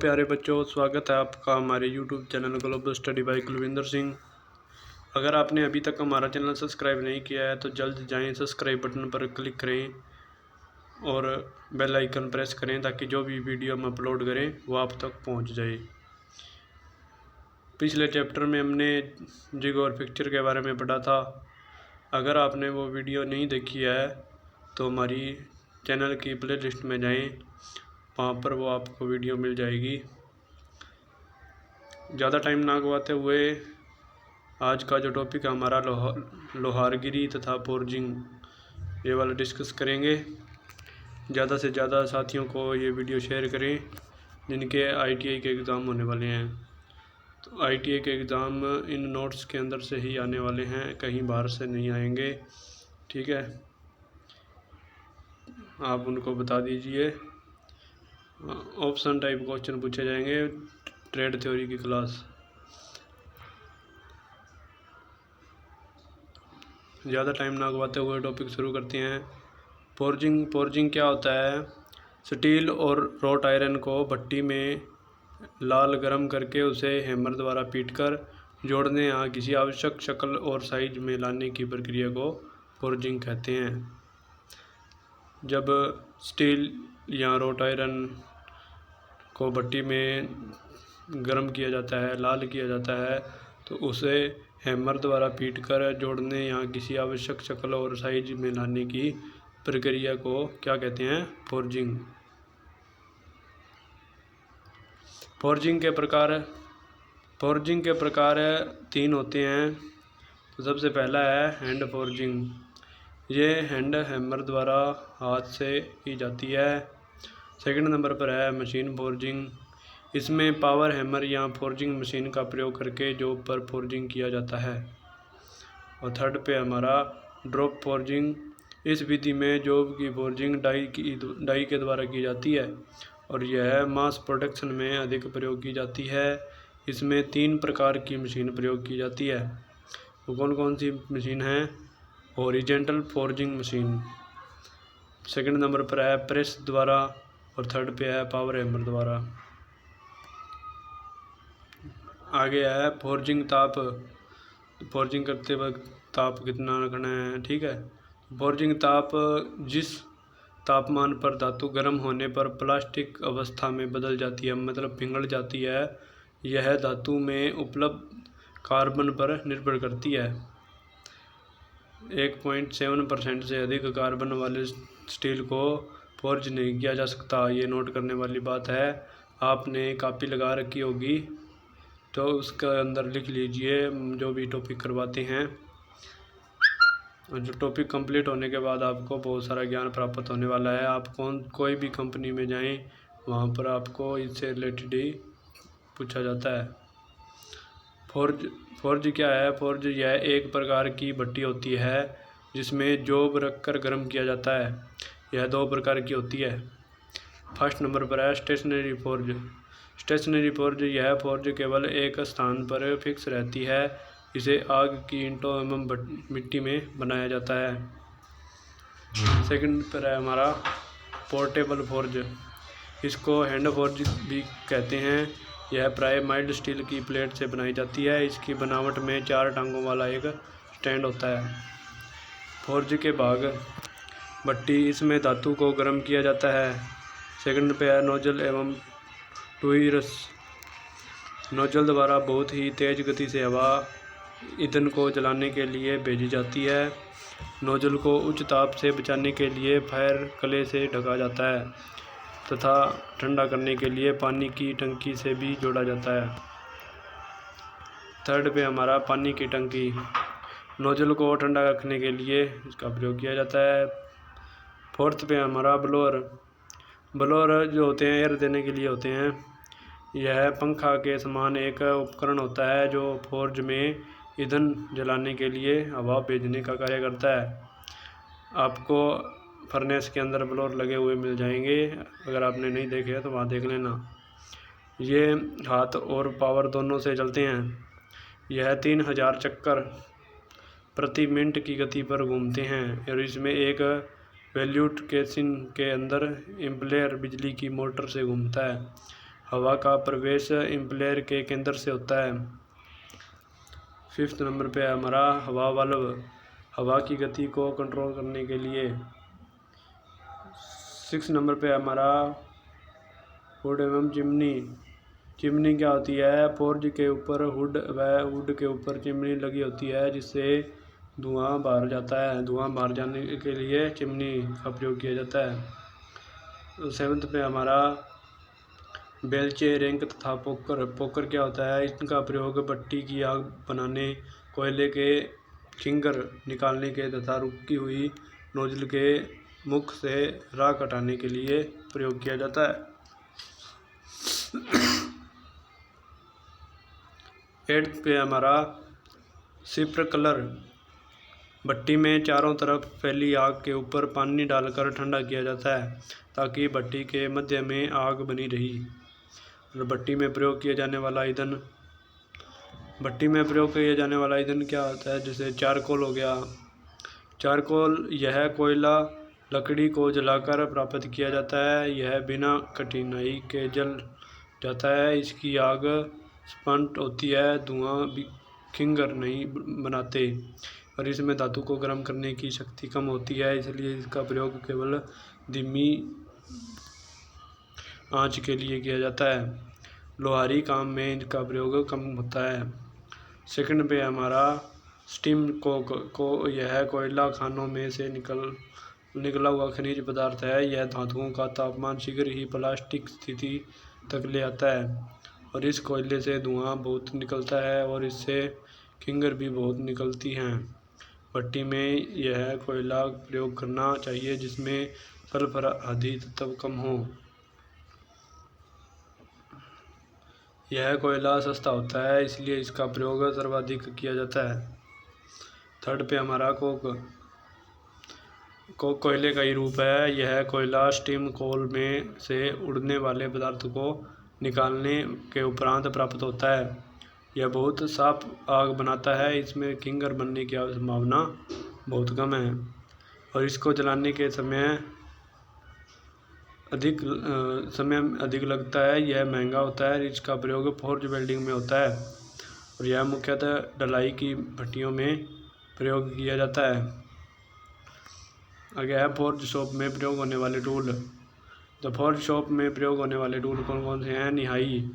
प्यारे बच्चों, स्वागत है आपका हमारे YouTube channel global study by Kulwinder Singh. अगर आपने अभी तक हमारा चैनल सब्सक्राइब नहीं किया है तो जल्द जाएं, सब्सक्राइब बटन पर क्लिक करें और बेल आइकन प्रेस करें ताकि जो भी वीडियो हम अपलोड करें वो आप तक पहुंच जाए। पिछले चैप्टर में हमने जिग और पिक्चर के बारे में पढ़ा था। अगर आपने वो वीडियो नहीं देखी है तो हमारी चैनल की प्लेलिस्ट में जाएं, वहाँ पर वो आपको वीडियो मिल जाएगी। ज़्यादा टाइम ना गवाते हुए आज का जो टॉपिक है हमारा लोहारगिरी तथा फोर्जिंग, ये वाला डिस्कस करेंगे। ज़्यादा से ज़्यादा साथियों को ये वीडियो शेयर करें जिनके ITI के एग्ज़ाम होने वाले हैं। तो ITI के एग्ज़ाम इन नोट्स के अंदर से ही आने वाले हैं, कहीं बाहर से नहीं आएंगे, ठीक है। आप उनको बता दीजिए। ऑप्शन टाइप क्वेश्चन पूछे जाएंगे, ट्रेड थ्योरी की क्लास। ज़्यादा टाइम ना गवाते हुए टॉपिक शुरू करते हैं। फोर्जिंग क्या होता है? स्टील और रॉट आयरन को भट्टी में लाल गरम करके उसे हैमर द्वारा पीटकर जोड़ने या किसी आवश्यक शक्ल और साइज में लाने की प्रक्रिया को फोर्जिंग कहते हैं। जब स्टील या रॉट आयरन को भट्टी में गर्म किया जाता है, लाल किया जाता है, तो उसे हैमर द्वारा पीटकर जोड़ने या किसी आवश्यक शक्ल और साइज में लाने की प्रक्रिया को क्या कहते हैं? फोर्जिंग। फोर्जिंग के प्रकार 3 होते हैं। तो सबसे पहला है हैंड फोर्जिंग। ये हैंड हैमर द्वारा हाथ से की जाती है। सेकंड नंबर पर है मशीन फोर्जिंग। इसमें पावर हैमर या फोर्जिंग मशीन का प्रयोग करके जॉब पर फोर्जिंग किया जाता है। और थर्ड पे हमारा ड्रॉप फोर्जिंग। इस विधि में जॉब की फोर्जिंग डाई के द्वारा की जाती है और यह मास प्रोडक्शन में अधिक प्रयोग की जाती है। इसमें 3 प्रकार की मशीन प्रयोग की जाती है। तो कौन कौन सी मशीन है? Horizontal forging machine, second number पर है प्रेस द्वारा और थर्ड पे है पावर हैमर द्वारा। आगे है फोर्जिंग ताप। फोर्जिंग करते वक्त ताप कितना रखना है, ठीक है। फोर्जिंग ताप जिस तापमान पर धातु गर्म होने पर प्लास्टिक अवस्था में बदल जाती है, मतलब पिघल जाती है, यह धातु में उपलब्ध कार्बन पर निर्भर करती है। 1.7% से अधिक कार्बन वाले स्टील को फोर्ज नहीं किया जा सकता। ये नोट करने वाली बात है। आपने कॉपी लगा रखी होगी तो उसके अंदर लिख लीजिए जो भी टॉपिक करवाते हैं। और जो टॉपिक कंप्लीट होने के बाद आपको बहुत सारा ज्ञान प्राप्त होने वाला है। आप कोई भी कंपनी में जाएं, वहाँ पर आपको इससे रिलेटेड ही पूछा जाता है। फोर्ज क्या है? फोर्ज यह एक प्रकार की भट्टी होती है जिसमें जॉब रखकर गर्म किया जाता है। यह 2 प्रकार की होती है। फर्स्ट नंबर पर है स्टेशनरी फोर्ज। स्टेशनरी फोर्ज, यह फोर्ज केवल एक स्थान पर फिक्स रहती है। इसे आग की ईंटों एवं मिट्टी में बनाया जाता है। सेकंड पर है हमारा पोर्टेबल फोर्ज। इसको हैंड फोर्ज भी कहते हैं। यह प्राय माइल्ड स्टील की प्लेट से बनाई जाती है। इसकी बनावट में 4 टांगों वाला एक स्टैंड होता है। फोर्ज के भाग: भट्टी, इसमें धातु को गर्म किया जाता है। सेकंड पे है नोजल एवं टूइरस। नोजल द्वारा बहुत ही तेज गति से हवा ईंधन को जलाने के लिए भेजी जाती है। नोजल को उच्च ताप से बचाने के लिए फायर क्ले से ढका जाता है तथा ठंडा करने के लिए पानी की टंकी से भी जोड़ा जाता है। थर्ड पे हमारा पानी की टंकी। नोजल को ठंडा रखने के लिए इसका प्रयोग किया जाता है। फोर्थ पे हमारा ब्लोअर। ब्लोअर जो होते हैं एयर देने के लिए होते हैं। यह पंखा के समान एक उपकरण होता है जो फोर्ज में ईंधन जलाने के लिए हवा भेजने का कार्य करता है। आपको फर्नेस के अंदर ब्लोअर लगे हुए मिल जाएंगे, अगर आपने नहीं देखे तो वहाँ देख लेना। ये हाथ और पावर दोनों से चलते हैं। यह 3000 चक्कर प्रति मिनट की गति पर घूमते हैं और इसमें एक वैल्यूट केसिन के अंदर इम्पेलर बिजली की मोटर से घूमता है। हवा का प्रवेश इम्पेलर के केंद्र से होता है। 5th नंबर पे है हमारा हवा वाल्व, हवा की गति को कंट्रोल करने के लिए। 6 नंबर पे है हमारा हुड एवं चिमनी। चिमनी क्या होती है? फोर्ज के ऊपर हुड व हुड के ऊपर चिमनी लगी होती है जिससे धुआं बाहर जाता है। धुआं बाहर जाने के लिए चिमनी का प्रयोग किया जाता है। 7th पे हमारा बेलचे, रेंक तथा पोकर। पोकर क्या होता है? इनका प्रयोग भट्टी की आग बनाने, कोयले के खिंगर निकालने के तथा रुकी हुई नोजल के मुख से राख हटाने के लिए प्रयोग किया जाता है। 8th पे हमारा स्प्रिंकलर। भट्टी में चारों तरफ फैली आग के ऊपर पानी डालकर ठंडा किया जाता है ताकि भट्टी के मध्य में आग बनी रही। और भट्टी में प्रयोग किया जाने वाला ईंधन, भट्टी में प्रयोग किया जाने वाला ईंधन क्या होता है? जैसे चारकोल हो गया। चारकोल यह कोयला लकड़ी को जलाकर प्राप्त किया जाता है। यह बिना कठिनाई के जल जाता है। इसकी आग स्पंट होती है, धुआं खिंगर नहीं बनाते और इसमें धातु को गर्म करने की शक्ति कम होती है, इसलिए इसका प्रयोग केवल धीमी आंच के लिए किया जाता है। लोहारी काम में इनका प्रयोग कम होता है। 2nd पे हमारा स्टीम कोक। यह कोयला खानों में से निकला हुआ खनिज पदार्थ है। यह धातुओं का तापमान शीघ्र ही प्लास्टिक स्थिति तक ले आता है और इस कोयले से धुआं बहुत निकलता है और इससे खिंगर भी बहुत निकलती हैं। भट्टी में यह कोयला प्रयोग करना चाहिए जिसमें सल्फर आदि तत्व कम हो। यह कोयला सस्ता होता है इसलिए इसका प्रयोग सर्वाधिक किया जाता है। 3rd पे हमारा कोक कोयले का ही रूप है। यह कोयला स्टीम कोल में से उड़ने वाले पदार्थ को निकालने के उपरांत प्राप्त होता है। यह बहुत साफ आग बनाता है, इसमें खिंगर बनने की संभावना बहुत कम है और इसको जलाने के समय अधिक लगता है। यह महंगा होता है। इसका प्रयोग फोर्ज वेल्डिंग में होता है और यह मुख्यतः ढलाई की भट्टियों में प्रयोग किया जाता है। आगे है फोर्ज शॉप में प्रयोग होने वाले टूल। तो फोर्ज शॉप में प्रयोग होने वाले टूल कौन कौन से हैं? निहाई,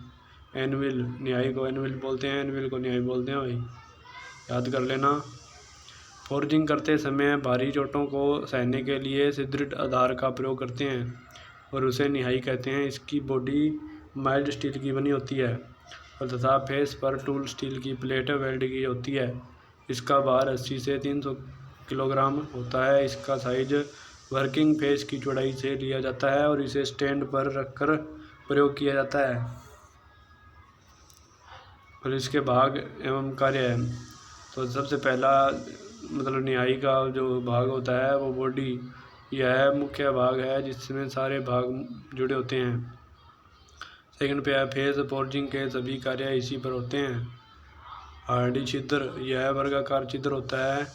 एनविल। निहाई को एनविल बोलते हैं, एनविल को निहाई बोलते हैं भाई, याद कर लेना। फोर्जिंग करते समय भारी चोटों को सहने के लिए सुदृढ़ आधार का प्रयोग करते हैं और उसे निहाई कहते हैं। इसकी बॉडी माइल्ड स्टील की बनी होती है और तथा फेस पर टूल स्टील की प्लेट वेल्ड की होती है। इसका भार 80 से 300 किलोग्राम होता है। इसका साइज वर्किंग फेस की चौड़ाई से लिया जाता है और इसे स्टैंड पर रखकर प्रयोग किया जाता है। और इसके भाग एवं कार्य है। तो सबसे पहला मतलब निहाई का जो भाग होता है वो बॉडी, यह मुख्य भाग है जिसमें सारे भाग जुड़े होते हैं। 2nd पे है फेस। फोर्जिंग के सभी कार्य इसी पर होते हैं। हार्डी छिद्र, यह वर्गाकार छिद्र होता है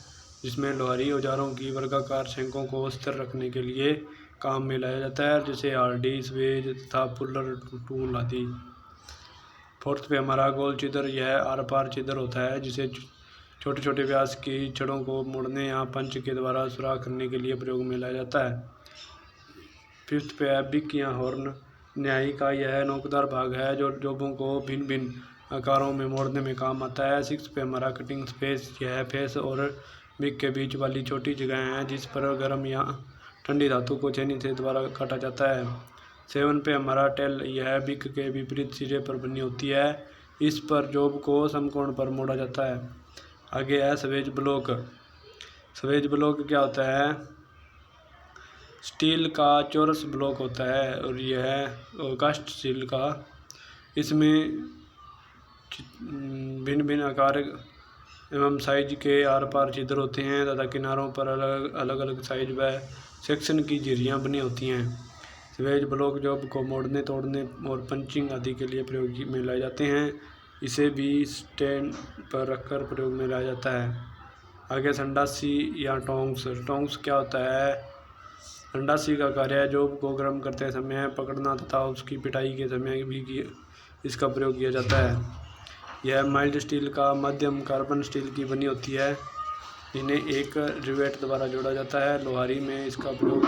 जिसमें लोहारी औजारों की वर्गाकार शंकों को स्थिर रखने के लिए काम में लाया जाता है, जैसे हार्डी, स्वेज तथा पुलर टूल आदि। 4th पे हमारा गोल छिद्र, यह आर पार छिद्र होता है जिसे छोटे छोटे व्यास की छड़ों को मोड़ने या पंच के द्वारा सुराख करने के लिए प्रयोग में लाया जाता है। 5th पे है बिक या हॉर्न। न्यायी का यह नोकदार भाग है जो जोबों को भिन्न भिन्न आकारों में मोड़ने में काम आता है। 6th पे हमारा कटिंग स्पेस, यह फेस और बिक के बीच वाली छोटी जगह है जिस पर गर्म या ठंडी धातु को छेनी से द्वारा काटा जाता है। 7 पे हमारा टेल, यह बिक के विपरीत सिरे पर बनी होती है। इस पर जॉब को समकोण पर मोड़ा जाता है। आगे है स्वेज ब्लॉक। स्वेज ब्लॉक क्या होता है? स्टील का चौरस ब्लॉक होता है और यह कास्ट स्टील का, इसमें भिन्न भिन्न आकार एवं साइज के आर पार छिद्र होते हैं तथा किनारों पर अलग अलग साइज व सेक्शन की झिर्रियाँ बनी होती हैं। स्वेज ब्लॉक जॉब को मोड़ने, तोड़ने और पंचिंग आदि के लिए प्रयोग में लाए जाते हैं। इसे भी स्टैंड पर रखकर प्रयोग में लाया जाता है। आगे संडासी या टोंग्स। टोंग्स क्या होता है? संडासी का कार्य जॉब को गर्म करते समय पकड़ना तथा उसकी पिटाई के समय भी इसका प्रयोग किया जाता है। यह माइल्ड स्टील का मध्यम कार्बन स्टील की बनी होती है। इन्हें एक रिवेट द्वारा जोड़ा जाता है। लोहारी में इसका प्रयोग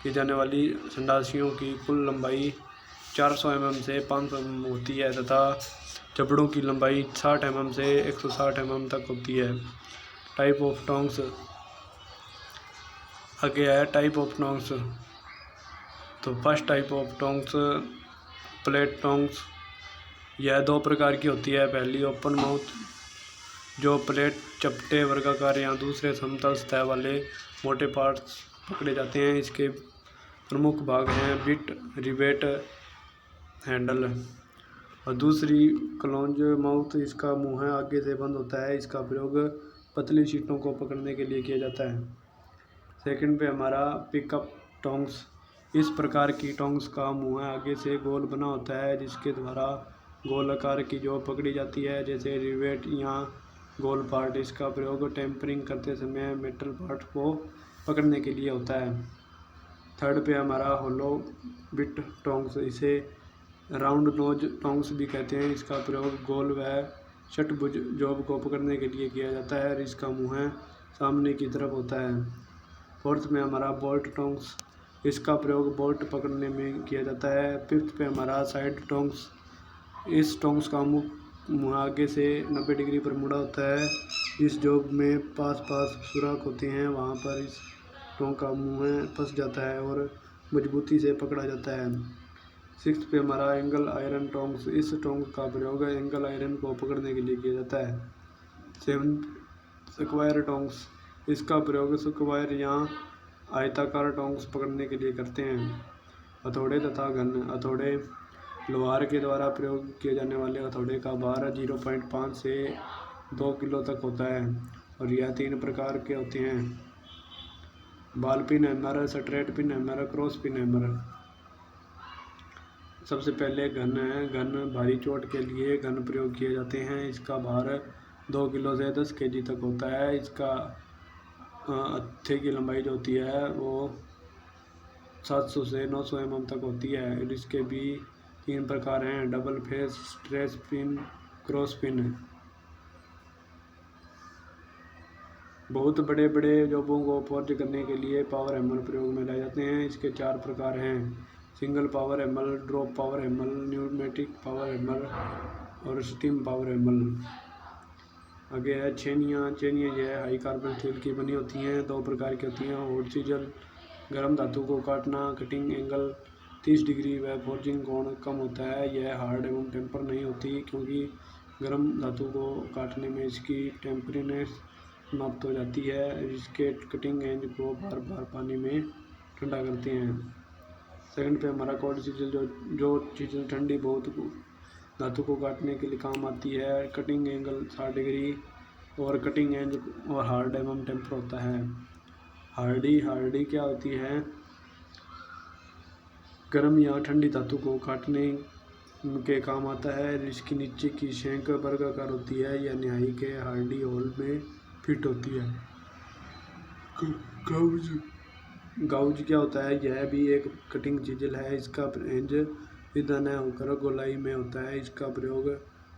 की जाने वाली संडासियों की कुल लंबाई 400 mm से 500 mm होती है तथा जबड़ों की लंबाई 60 mm से 160 mm तक होती है। टाइप ऑफ टोंग्स आगे है टाइप ऑफ टोंग्स। तो first type of tongs plate tongs. यह दो प्रकार की होती है। पहली ओपन माउथ, जो प्लेट चपटे वर्गाकार या दूसरे समतल सतह वाले मोटे पार्ट्स पकड़े जाते हैं। इसके प्रमुख भाग हैं बिट, रिवेट, हैंडल। और दूसरी क्लोज माउथ, इसका मुंह है आगे से बंद होता है। इसका प्रयोग पतली शीटों को पकड़ने के लिए किया जाता है। सेकंड पे हमारा पिकअप टोंग्स। इस प्रकार की टोंग्स का मुंह आगे से गोल बना होता है जिसके द्वारा गोल आकार की जो पकड़ी जाती है, जैसे रिवेट या गोल पार्ट। इसका प्रयोग टेम्परिंग करते समय मेटल पार्ट को पकड़ने के लिए होता है। थर्ड पे हमारा होलो बिट टोंग्स। इसे राउंड नोज टोंग्स भी कहते हैं। इसका प्रयोग गोल व षटभुज जॉब को पकड़ने के लिए किया जाता है और इसका मुंह सामने की तरफ होता है। फोर्थ में हमारा बोल्ट टोंग्स। इसका प्रयोग बोल्ट पकड़ने में किया जाता है। फिफ्थ पे हमारा साइड टोंग्स। इस टोंग्स का मुंह आगे से 90 डिग्री पर मुड़ा होता है। इस जॉब में पास पास सुराख होते हैं, वहाँ पर इस टोंग का मुंह फंस जाता है और मजबूती से पकड़ा जाता है। सिक्स्थ पे हमारा एंगल आयरन टोंग्स। इस टोंग का प्रयोग एंगल आयरन को पकड़ने के लिए किया जाता है। Seventh square tongs. इसका प्रयोग स्क्वायर या आयताकार टोंग्स पकड़ने के लिए करते हैं। हथौड़े तथा घन। हथौड़े लोहार के द्वारा प्रयोग किए जाने वाले हथौड़े का भार 0.5 से 2 किलो तक होता है और यह 3 प्रकार के होते हैं: ball pin hammer, straight pin hammer, cross pin hammer. सबसे पहले घन है। घन भारी चोट के लिए घन प्रयोग किए जाते हैं। इसका भार 2 किलो से 10 kg तक होता है। इसका हत्थे की लंबाई जो होती है वो 700 से 900 mm तक होती है और इसके भी 3 प्रकार हैं: double face, stretch pin, cross pin. बहुत बड़े बड़े जॉबों को फोर्ज करने के लिए पावर हैमर प्रयोग में लाए जाते हैं। इसके 4 प्रकार हैं: single power hammer, drop power hammer, pneumatic power hammer और स्टीम पावर हैमर। आगे है छेनियाँ। छेनियाँ यह हाई कार्बन स्टील की बनी होती हैं। 2 प्रकार की होती हैं: हॉट सीजल, गर्म धातु को काटना, कटिंग एंगल 30 डिग्री व फोर्जिंग कोण कम होता है। यह हार्ड एवं टेम्पर नहीं होती क्योंकि गर्म धातु को काटने में इसकी टेम्परीनेस समाप्त हो जाती है। इसके कटिंग एंज को बार बार पानी में ठंडा करते हैं। सेकंड पे हमारा कोल्ड सीजल, जो चीज़ें ठंडी बहुत धातु को काटने के लिए काम आती है। कटिंग एंगल 60 डिग्री और कटिंग एंज और हार्ड एवं टेम्पर होता है। हार्डी क्या होती है? गर्म या ठंडी धातु को काटने के काम आता है। इसकी नीचे की शेंक वर्गाकार होती है। यह निहाई के हार्डी होल में फिट होती है। गाउज क्या होता है? यह भी एक कटिंग चीजल है। इसका रेंज सीधा न होकर गोलाई में होता है। इसका प्रयोग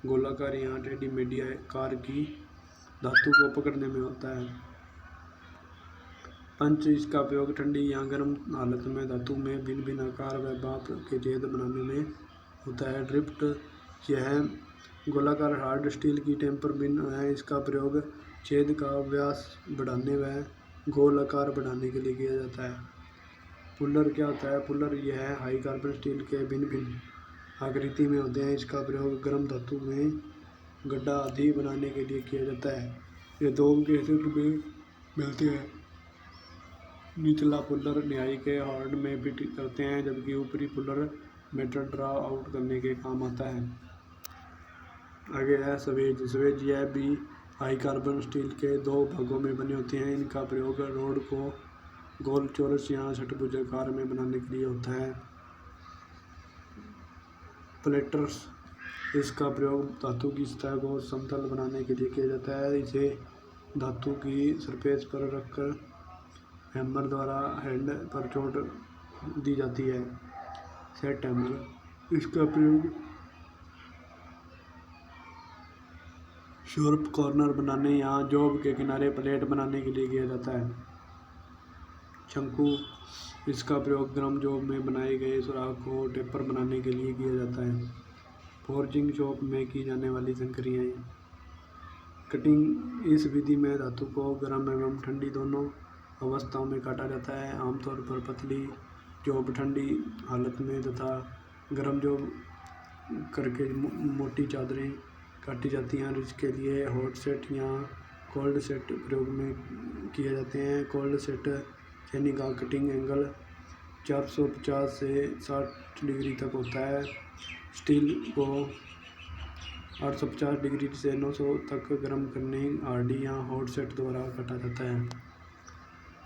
गोलाकार या टेढ़ी मेढ़ी आकार की धातु को पकड़ने में होता है। पंच, इसका प्रयोग ठंडी या गर्म हालत में धातु में भिन्न भिन्न आकार व भाप के छेद बनाने में होता है। ड्रिफ्ट, यह गोलाकार हार्ड स्टील की टेम्पर पिन है। इसका प्रयोग छेद का व्यास बढ़ाने व गोल आकार बढ़ाने के लिए किया जाता है। पुलर क्या होता है? पुलर यह हाई कार्बन स्टील के भिन्न भिन्न आकृति में होते हैं। इसका प्रयोग गर्म धातु में गड्ढा आदि बनाने के लिए किया जाता है। ये 2 के सेट में मिलते हैं। निचला पुलर निहाई के हार्ड में फिट करते हैं जबकि ऊपरी पुलर मेटल ड्रा आउट करने के काम आता है। आगे है सवेज। सवेज यह भी हाई कार्बन स्टील के 2 भागों में बने होते हैं। इनका प्रयोग रोड को गोल, चौरस या षटभुज आकार में बनाने के लिए होता है। प्लेटर्स, इसका प्रयोग धातु की सतह को समतल बनाने के लिए किया जाता है। इसे धातु की सरफेस पर रखकर हैमर द्वारा हैंड पर चोट दी जाती है। सेट हैमर, इसका प्रयोग शार्प कॉर्नर बनाने या जॉब के किनारे प्लेट बनाने के लिए किया जाता है। शंकु, इसका प्रयोग गर्म जॉब में बनाए गए सुराख को टेपर बनाने के लिए किया जाता है। फोर्जिंग शॉप में की जाने वाली संक्रियाएं। कटिंग, इस विधि में धातु को गर्म एवं ठंडी दोनों अवस्थाओं में काटा जाता है। आमतौर पर पतली जॉब ठंडी हालत में तथा गर्म जॉब करके मोटी चादरें काटी जाती हैं और इसके लिए हॉट सेट या कोल्ड सेट प्रयोग में किए जाते हैं। कोल्ड सेट यानी का कटिंग एंगल 450 से 60 डिग्री तक होता है। स्टील को 850 डिग्री से 900 तक गर्म करने आरडी या हॉट सेट द्वारा काटा जाता है।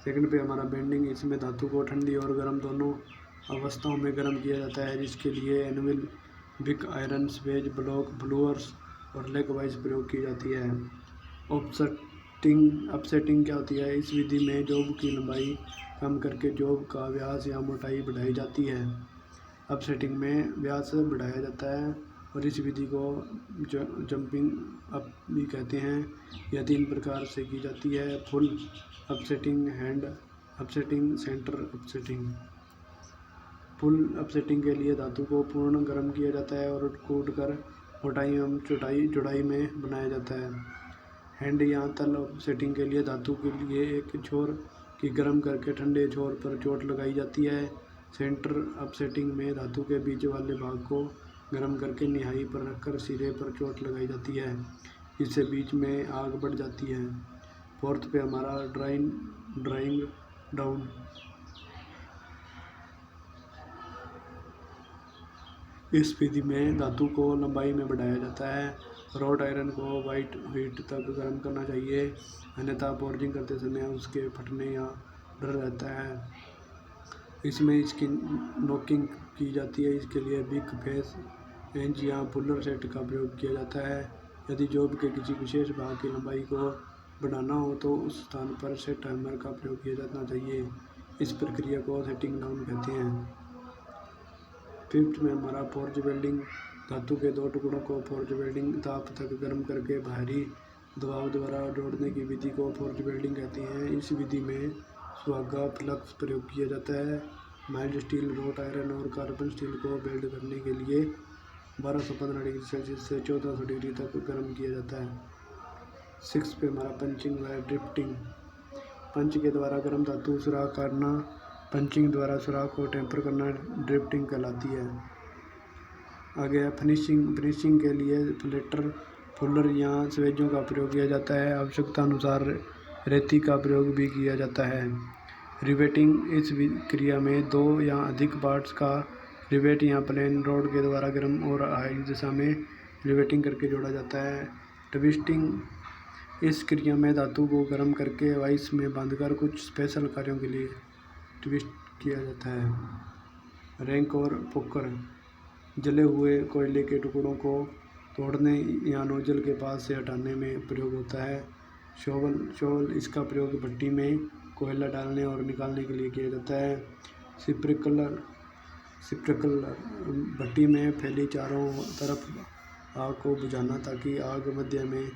सेकंड पे हमारा बेंडिंग, इसमें धातु को ठंडी और गर्म दोनों अवस्थाओं में गर्म किया जाता है। जिसके लिए anvil, big iron, swage block, blowers और लेग वाइज प्रयोग की जाती है। अपसेटिंग क्या होती है? इस विधि में जॉब की लंबाई कम करके जॉब का व्यास या मोटाई बढ़ाई जाती है। अपसेटिंग में व्यास बढ़ाया जाता है और इस विधि को जंपिंग अप भी कहते हैं। यह 3 प्रकार से की जाती है: full upsetting, hand upsetting, centre upsetting. Full upsetting के लिए धातु को पूर्ण गर्म किया जाता है और कूटकर मोटाई एवं चौड़ाई में बनाया जाता है। हैंड या तल अपसेटिंग के लिए धातु के लिए एक छोर की गर्म करके ठंडे छोर पर चोट लगाई जाती है। सेंटर अपसेटिंग में धातु के बीच वाले भाग को गर्म करके निहाई पर रखकर सिरे पर चोट लगाई जाती है। इससे बीच में आग बढ़ जाती है। फोर्थ पे हमारा ड्राइंग डाउन। इस विधि में धातु को लंबाई में बढ़ाया जाता है। रॉड आयरन को वाइट हीट तक गर्म करना चाहिए, अन्यथा फोर्जिंग करते समय उसके फटने या डर रहता है। इसमें इसकी नॉकिंग की जाती है। इसके लिए बिग फेस एंज या पुलर सेट का प्रयोग किया जाता है। यदि जॉब के किसी विशेष भाग की लंबाई को बढ़ाना हो तो उस स्थान पर सेट हैमर का प्रयोग किया जाना चाहिए। इस प्रक्रिया को सेटिंग डाउन कहते हैं। फिफ्थ में हमारा फोर्ज वेल्डिंग। धातु के 2 टुकड़ों को फोर्ज वेल्डिंग ताप तक गर्म करके बाहरी दबाव द्वारा जोड़ने की विधि को फोर्ज वेल्डिंग कहते हैं। इस विधि में सुहागा फ्लक्स प्रयोग किया जाता है। माइल्ड स्टील, रोट आयरन और कार्बन स्टील को वेल्ड करने के लिए 1215 डिग्री सेल्सियस से 1400 डिग्री तक गर्म किया जाता है। 6 पे हमारा पंचिंग व ड्रिफ्टिंग। पंच के द्वारा गर्म धातु सुराख काटना, पंचिंग द्वारा सुराख को टेम्पर करना ड्रिफ्टिंग कहलाती है। आगे फिनिशिंग के लिए फ्लेटर, फुलर या स्वेजों का प्रयोग किया जाता है। आवश्यकता अनुसार रेती का प्रयोग भी किया जाता है। रिवेटिंग, इस क्रिया में 2 या अधिक पार्ट्स का रिवेट या प्लेन रोड के द्वारा गर्म और हाई दिशा में रिवेटिंग करके जोड़ा जाता है। ट्विस्टिंग, इस क्रिया में धातु को गर्म करके वाइस में बांधकर कुछ स्पेशल कार्यों के लिए ट्विस्ट किया जाता है। रैंक और पोकर, जले हुए कोयले के टुकड़ों को तोड़ने या नोजल के पास से हटाने में प्रयोग होता है। शोवल, इसका प्रयोग भट्टी में कोयला डालने और निकालने के लिए किया जाता है। स्प्रिंकलर, भट्टी में फैली चारों तरफ आग को बुझाना ताकि आग मध्य में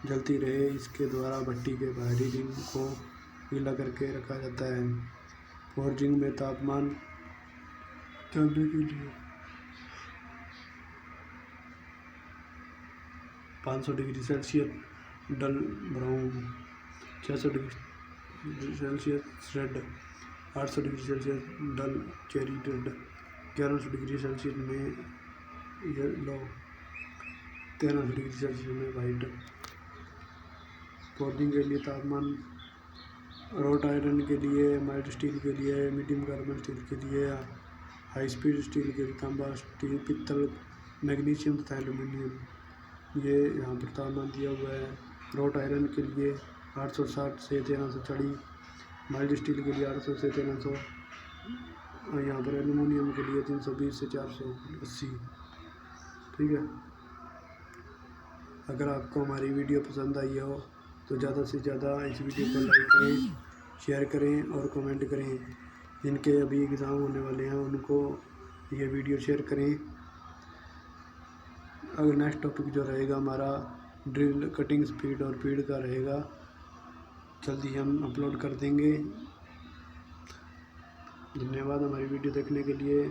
जलती रहे। इसके द्वारा भट्टी के बाहरी रिंग को गीला करके रखा जाता है। फोर्जिंग में तापमान जानने के लिए 500 degree Celsius dull brown, 600 degree Celsius red, 800 degree Celsius dull cherry red, 1100 degree Celsius में येलो, 1300 डिग्री सेल्सियस में वाइट। फोर्जिंग के लिए तापमान रोट आयरन के लिए, माइल्ड स्टील के लिए, मीडियम कार्बन स्टील के लिए, हाई स्पीड स्टील के लिए तांबा, स्टील, पित्तल, मैग्नीशियम तथा एल्यूमिनियम, ये यहाँ पर तापमान दिया हुआ है। रोट आयरन के लिए 860 से 1340, माइल्ड स्टील के लिए 800 से 1300 और यहाँ पर एल्यूमिनियम के लिए 320 से 480। ठीक है। अगर आपको हमारी वीडियो पसंद आई हो तो ज़्यादा से ज़्यादा इस वीडियो को लाइक करें शेयर करें और कमेंट करें। जिनके अभी एग्ज़ाम होने वाले हैं उनको ये वीडियो शेयर करें। अगर नेक्स्ट टॉपिक जो रहेगा हमारा ड्रिल कटिंग स्पीड और फीड का रहेगा, जल्दी हम अपलोड कर देंगे। धन्यवाद हमारी वीडियो देखने के लिए।